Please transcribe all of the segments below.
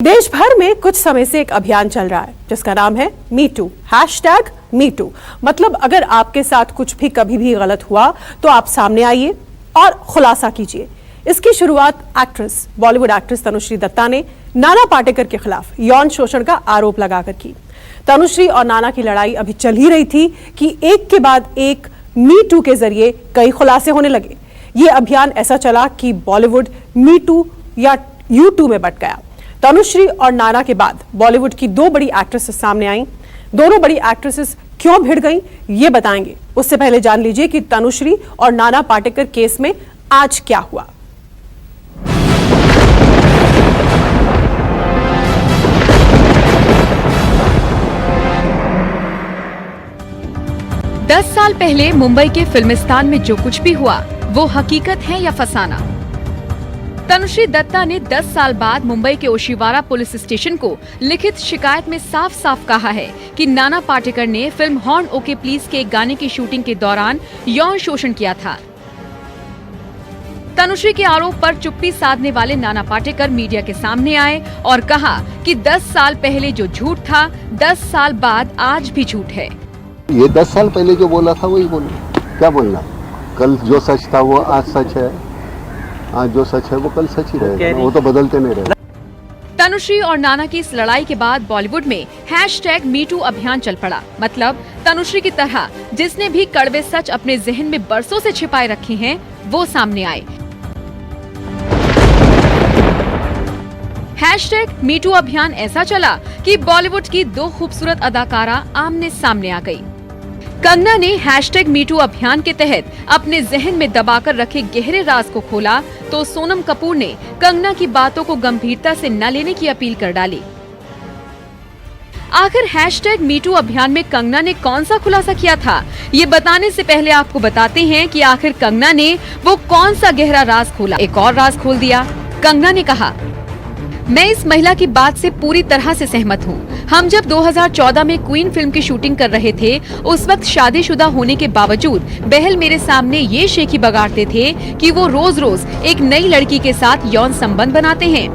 देश भर में कुछ समय से एक अभियान चल रहा है जिसका नाम है #MeToo, #MeToo। मतलब अगर आपके साथ कुछ भी कभी भी गलत हुआ तो आप सामने आइए और खुलासा कीजिए। इसकी शुरुआत बॉलीवुड एक्ट्रेस तनुश्री दत्ता ने नाना पाटेकर के खिलाफ यौन शोषण का आरोप लगाकर की। तनुश्री और नाना की लड़ाई अभी चल ही रही थी कि एक के बाद एक #MeToo के जरिए कई खुलासे होने लगे। ये अभियान ऐसा चला कि बॉलीवुड #MeToo या U2 में बट गया। तनुश्री और नाना के बाद बॉलीवुड की दो बड़ी एक्ट्रेसेस सामने आईं। दोनों बड़ी एक्ट्रेसेस क्यों भिड़ गईं, ये बताएंगे। उससे पहले जान लीजिए कि तनुश्री और नाना पाटेकर केस में आज क्या हुआ। दस साल पहले मुंबई के फिल्मिस्तान में जो कुछ भी हुआ वो हकीकत है या फसाना। तनुश्री दत्ता ने 10 साल बाद मुंबई के ओशिवारा पुलिस स्टेशन को लिखित शिकायत में साफ साफ कहा है कि नाना पाटेकर ने फिल्म हॉर्न ओके प्लीज के एक गाने की शूटिंग के दौरान यौन शोषण किया था। तनुश्री के आरोप पर चुप्पी साधने वाले नाना पाटेकर मीडिया के सामने आए और कहा कि 10 साल पहले जो झूठ था 10 साल बाद आज भी झूठ है। ये 10 साल पहले जो बोला था वही बोलना, क्या बोलना। कल जो सच था वो आज सच है, आज जो सच है वो कल सच ही रहेगा, वो तो बदलते नहीं रहे। तनुश्री और नाना की इस लड़ाई के बाद बॉलीवुड में #MeToo अभियान चल पड़ा। मतलब तनुश्री की तरह जिसने भी कड़वे सच अपने जहन में बरसों से छिपाए रखे हैं वो सामने आए। #MeToo अभियान ऐसा चला कि बॉलीवुड की दो खूबसूरत अदाकारा आमने सामने आ गई। कंगना ने #MeToo अभियान के तहत अपने जहन में दबाकर रखे गहरे राज को खोला तो सोनम कपूर ने कंगना की बातों को गंभीरता से न लेने की अपील कर डाली। आखिर #MeToo अभियान में कंगना ने कौन सा खुलासा किया था, ये बताने से पहले आपको बताते हैं कि आखिर कंगना ने वो कौन सा गहरा राज खोला। एक और राज खोल दिया। कंगना ने कहा, मैं इस महिला की बात से पूरी तरह से सहमत हूँ। हम जब 2014 में क्वीन फिल्म की शूटिंग कर रहे थे उस वक्त शादीशुदा होने के बावजूद बहल मेरे सामने ये शेखी बगाड़ते थे कि वो रोज रोज एक नई लड़की के साथ यौन संबंध बनाते हैं।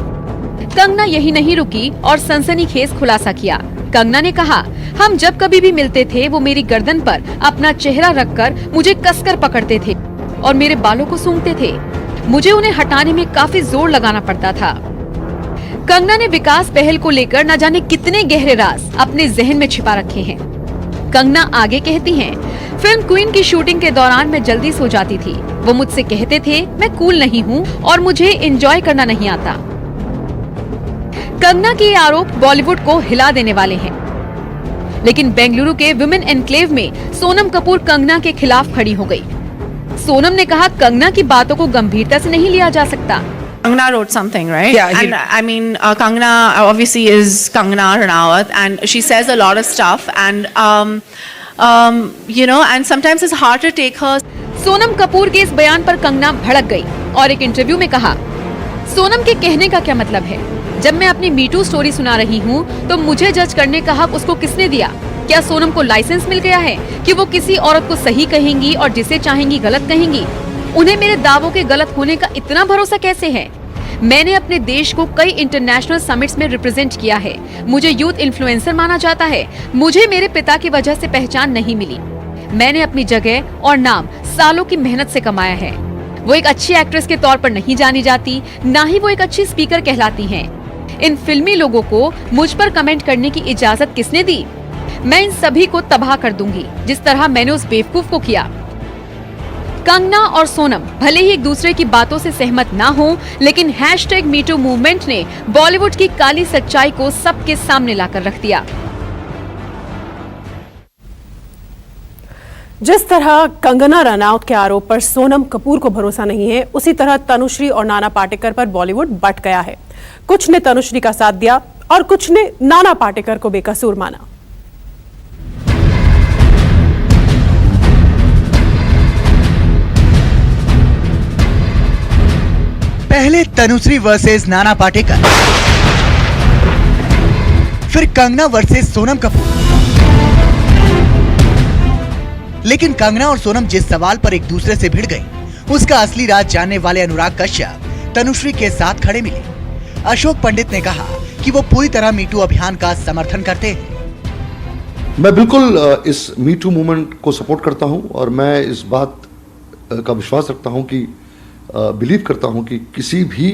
कंगना यही नहीं रुकी और सनसनीखेज खुलासा किया। कंगना ने कहा, हम जब कभी भी मिलते थे वो मेरी गर्दन पर अपना चेहरा रखकर मुझे कसकर पकड़ते थे और मेरे बालों को सूंघते थे। मुझे उन्हें हटाने में काफी जोर लगाना पड़ता था। कंगना ने विकास बहल को लेकर न जाने कितने गहरे राज अपने जहन में छिपा रखे हैं। कंगना आगे कहती हैं, फिल्म क्वीन की शूटिंग के दौरान मैं जल्दी सो जाती थी। वो मुझसे कहते थे मैं कूल नहीं हूँ और मुझे एंजॉय करना नहीं आता। कंगना के ये आरोप बॉलीवुड को हिला देने वाले हैं, लेकिन बेंगलुरु के वुमेन एनक्लेव में सोनम कपूर कंगना के खिलाफ खड़ी हो गई। सोनम ने कहा, कंगना की बातों को गंभीरता से नहीं लिया जा सकता। Kangana wrote something, right? Yeah. And I mean, Kangana obviously is Kangana Ranaut, and she says a lot of stuff, and you know, and sometimes it's hard to take her. Sonam Kapoor के इस बयान पर कंगना भड़क गई और एक इंटरव्यू में कहा, सोनम के कहने का क्या मतलब है? जब मैं अपनी #MeToo स्टोरी सुना रही हूँ तो मुझे जज करने का हक उसको किसने दिया? क्या सोनम को लाइसेंस मिल गया है कि वो किसी औरत को सही कहेंगी और जिसे चाहेंगी गलत कहेंगी? उन्हें मेरे दावों के गलत होने का इतना भरोसा कैसे है? मैंने अपने देश को कई इंटरनेशनल समिट्स में रिप्रेजेंट किया है। मुझे यूथ इन्फ्लुएंसर माना जाता है। मुझे मेरे पिता की वजह से पहचान नहीं मिली। मैंने अपनी जगह और नाम सालों की मेहनत से कमाया है। वो एक अच्छी एक्ट्रेस के तौर पर नहीं जानी जाती, ना ही वो एक अच्छी स्पीकर कहलाती हैं। इन फिल्मी लोगों को मुझ पर कमेंट करने की इजाजत किसने दी? मैं इन सभी को तबाह कर दूंगी जिस तरह मैंने उस बेवकूफ को किया। कंगना और सोनम भले ही एक दूसरे की बातों से सहमत ना हो, लेकिन #MeToo मूवमेंट ने बॉलीवुड की काली सच्चाई को सबके सामने लाकर रख दिया। जिस तरह कंगना रनौत के आरोप पर सोनम कपूर को भरोसा नहीं है, उसी तरह तनुश्री और नाना पाटेकर पर बॉलीवुड बट गया है। कुछ ने तनुश्री का साथ दिया और कुछ ने नाना पाटेकर को बेकसूर माना। पहले तनुश्री वर्सेस नाना पाटेकर, फिर कंगना वर्सेस सोनम कपूर। लेकिन कंगना और सोनम जिस सवाल पर एक दूसरे से भिड़ गईं, उसका असली राज जानने वाले अनुराग कश्यप तनुश्री के साथ खड़े मिले। अशोक पंडित ने कहा कि वो पूरी तरह मीटू अभियान का समर्थन करते हैं। मैं बिल्कुल इस मी टू मूवमेंट को सपोर्ट करता हूं और मैं इस बात का विश्वास रखता हूं कि बिलीव करता हूं कि किसी भी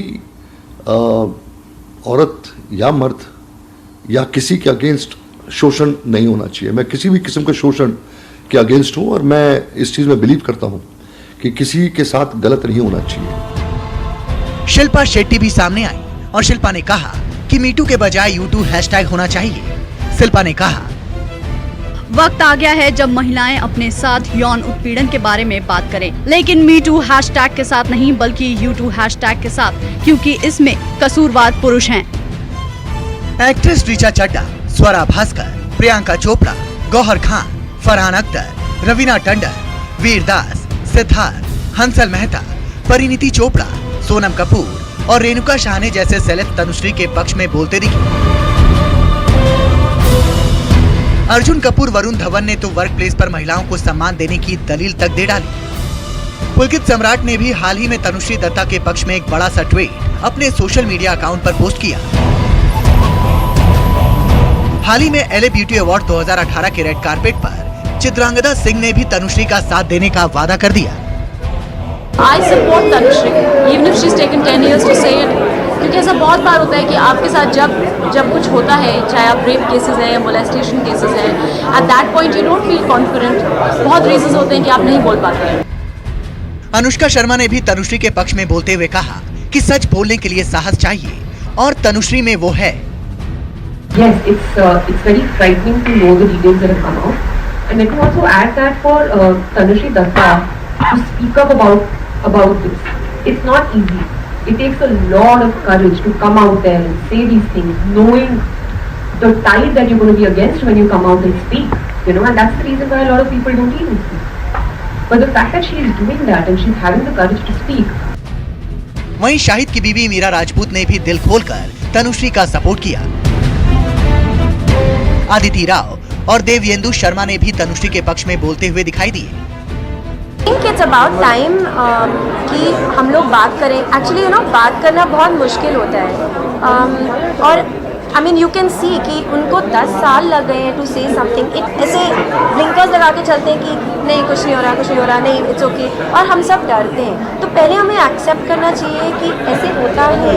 औरत या मर्द या किसी के अगेंस्ट शोषण नहीं होना चाहिए। मैं किसी भी किस्म के शोषण के अगेंस्ट हूं और मैं इस चीज़ में बिलीव करता हूं कि किसी के साथ गलत नहीं होना चाहिए। शिल्पा शेट्टी भी सामने आई और शिल्पा ने कहा कि मीटू के बजाय यूटू हैशटैग होना चाहिए। शिल्पा ने कहा, वक्त आ गया है जब महिलाएं अपने साथ यौन उत्पीड़न के बारे में बात करें, लेकिन मी टू हैशटैग के साथ नहीं बल्कि यू टू हैशटैग के साथ, क्योंकि इसमें कसूरवार पुरुष हैं। एक्ट्रेस ऋचा चड्ढा, स्वरा भास्कर, प्रियंका चोपड़ा, गौहर खान, फरहान अख्तर, रवीना टंडन, वीरदास, सिद्धार्थ, हंसल मेहता, परिणीति चोपड़ा, सोनम कपूर और रेणुका शाहने जैसे सेलेब्स तनुश्री के पक्ष में बोलते दिखे। अर्जुन कपूर, वरुण धवन ने तो वर्क प्लेस पर महिलाओं को सम्मान देने की दलील तक दे डाली। पुलकित सम्राट ने भी हाल ही में तनुश्री दत्ता के पक्ष में एक बड़ा सा ट्वीट अपने सोशल मीडिया अकाउंट पर पोस्ट किया। हाल ही में एलए ब्यूटी अवार्ड 2018 के रेड कारपेट पर चित्रांगदा सिंह ने भी तनुश्री का साथ देने का वादा कर दिया। I support Tanushree, even if she's taken 10 years to say it, क्योंकि ऐसा बहुत बार होता है कि आपके साथ जब कुछ होता है, चाहे आप रेप केसेस हैं या मोलेस्टेशन केसेस हैं, at that point you don't feel confident. बहुत रीजंस होते हैं कि आप नहीं बोल पाते हैं। अनुष्का शर्मा ने भी तनुश्री के पक्ष में बोलते हुए कहा कि सच बोलने के लिए साहस चाहिए और तनुश्री में वो है। Yes, it's very frightening to know the details that have come out. And let me also add that for Tanushree Datta to speak up about this, it's not easy. It takes a lot of courage to come out there and say these things, knowing the tide that you're going to be against when you come out and speak. You know, and that's the reason why a lot of people don't even speak. But the fact that she is doing that and she's having the courage to speak. वहीं शाहिद की बीवी मीरा राजपूत ने भी दिल खोलकर तनुश्री का support किया। आदिति राव और देवयेंदु शर्मा ने भी तनुश्री के पक्ष में बोलते हुए दिखाई दिए। It's about time कि हम लोग बात करें। Actually, you know, बात करना बहुत मुश्किल होता है और I mean, you can see कि उनको 10 साल लग गए हैं to say something. ऐसे blinkers लगा के चलते हैं कि नहीं कुछ नहीं हो रहा, नहीं it's okay, और हम सब डरते हैं। तो पहले हमें accept करना चाहिए कि ऐसे होता है।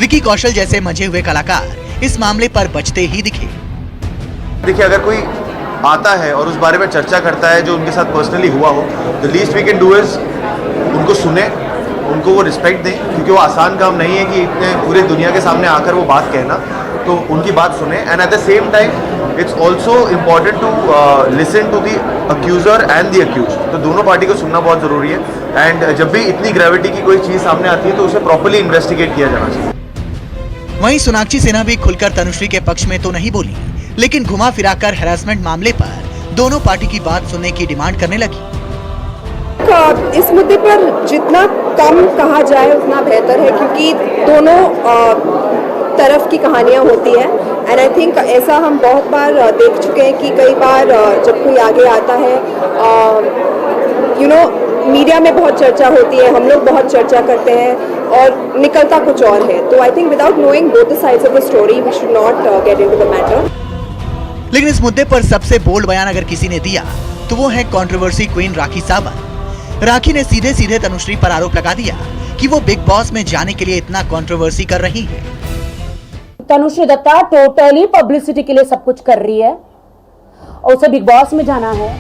विकी कौशल जैसे मंझे हुए कलाकार इस मामले पर बचते ही दिखे। देखिए, अगर कोई आता है और उस बारे में चर्चा करता है जो उनके साथ पर्सनली हुआ हो, the least we can do is उनको सुने, उनको वो रिस्पेक्ट दें, क्योंकि वो आसान काम नहीं है कि इतने पूरे दुनिया के सामने आकर वो बात कहना, तो उनकी बात सुने। And at the same time it's also important to listen to the accuser and the accuse. तो दोनों पार्टी को सुनना बहुत ज़रूरी है। एंड जब भी इतनी ग्रेविटी की कोई चीज़ सामने आती है तो उसे प्रॉपरली इन्वेस्टिगेट किया जाना चाहिए। वहीं सोनाक्षी सिन्हा भी खुलकर तनुश्री के पक्ष में तो नहीं बोली, लेकिन घुमा फिराकर हैरेसमेंट मामले पर दोनों पार्टी की बात सुनने की डिमांड करने लगी। इस मुद्दे पर जितना कम कहा जाए उतना बेहतर है, क्योंकि दोनों तरफ की कहानियां होती हैं। एंड आई थिंक ऐसा हम बहुत बार देख चुके हैं कि कई बार जब कोई आगे आता है, मीडिया में बहुत चर्चा होती है, हम लोग बहुत चर्चा करते हैं और निकलता कुछ और है। तो I think without knowing both the sides of the story we should not get into the matter. लेकिन इस मुद्दे पर सबसे बोल्ड बयान अगर किसी ने दिया तो वो है कंट्रोवर्सी क्वीन राखी सावंत। राखी ने सीधे सीधे तनुश्री पर आरोप लगा दिया कि वो बिग बॉस में जाने के लिए इतना कंट्रोवर्सी कर रही है। तनुश्री दत्ता टोटली पब्लिसिटी के लिए सब कुछ कर रही है और उसे बिग बॉस में जाना है।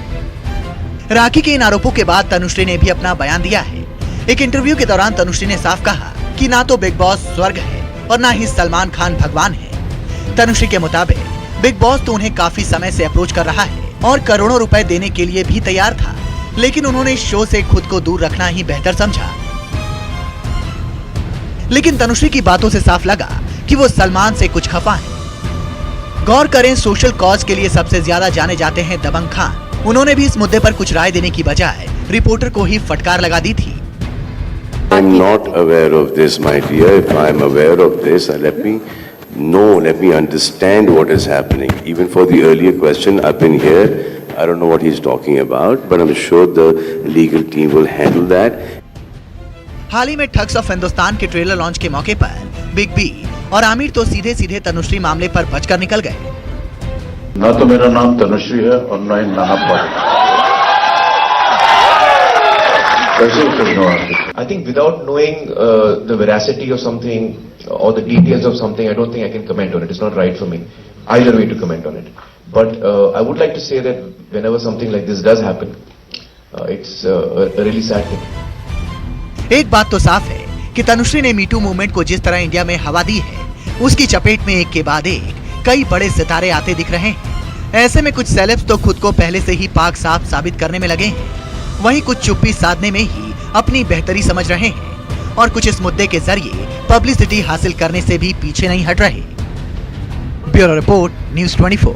राखी के इन आरोपों के बाद तनुश्री ने भी अपना बयान दिया है। एक इंटरव्यू के दौरान तनुश्री ने साफ कहा कि ना तो बिग बॉस स्वर्ग है और ना ही सलमान खान भगवान है। तनुश्री के मुताबिक बिग बॉस तो उन्हें काफी समय से अप्रोच कर रहा है और करोड़ों रुपए देने के लिए भी तैयार था, लेकिन उन्होंने शो से खुद को दूर रखना ही बेहतर समझा। लेकिन तनुश्री की बातों से साफ लगा कि वो सलमान से कुछ खफा है। गौर करें, सोशल कॉज के लिए सबसे ज्यादा जाने जाते हैं दबंग खान। उन्होंने भी इस मुद्दे पर कुछ राय देने की बजाय रिपोर्टर को ही फटकार लगा दी थी। I'm not aware of this, my dear. If I'm aware of this, let me understand what is happening. Even for the earlier question, I've been here. I don't know what he's talking about, but I'm sure the legal team will handle that. हाल ही में thugs of Hindustan के trailer launch के मौके पर big B और आमिर तो सीधे सीधे तनुश्री मामले पर बचकर निकल गए। ना तो मेरा नाम तनुश्री है और ना ही Nana Patekar. I think without knowing the veracity of something or the details of something, I don't think I can comment on it. It's not right for me either way to comment on it. But I would like to say that whenever something like this does happen, it's a really sad thing. एक बात तो साफ है कि तनुश्री ने me too movement को जिस तरह इंडिया में हवा दी है, उसकी चपेट में एक के बाद एक कई बड़े सितारे आते दिख रहे हैं। ऐसे में कुछ सेलेब्स तो खुद को पहले से ही पाक साफ साबित करने में लगे हैं, वहीं कुछ चुप्पी साधने में ही अपनी बेहतरी समझ रहे हैं और कुछ इस मुद्दे के जरिए पब्लिसिटी हासिल करने से भी पीछे नहीं हट रहे। Bureau report, news 24।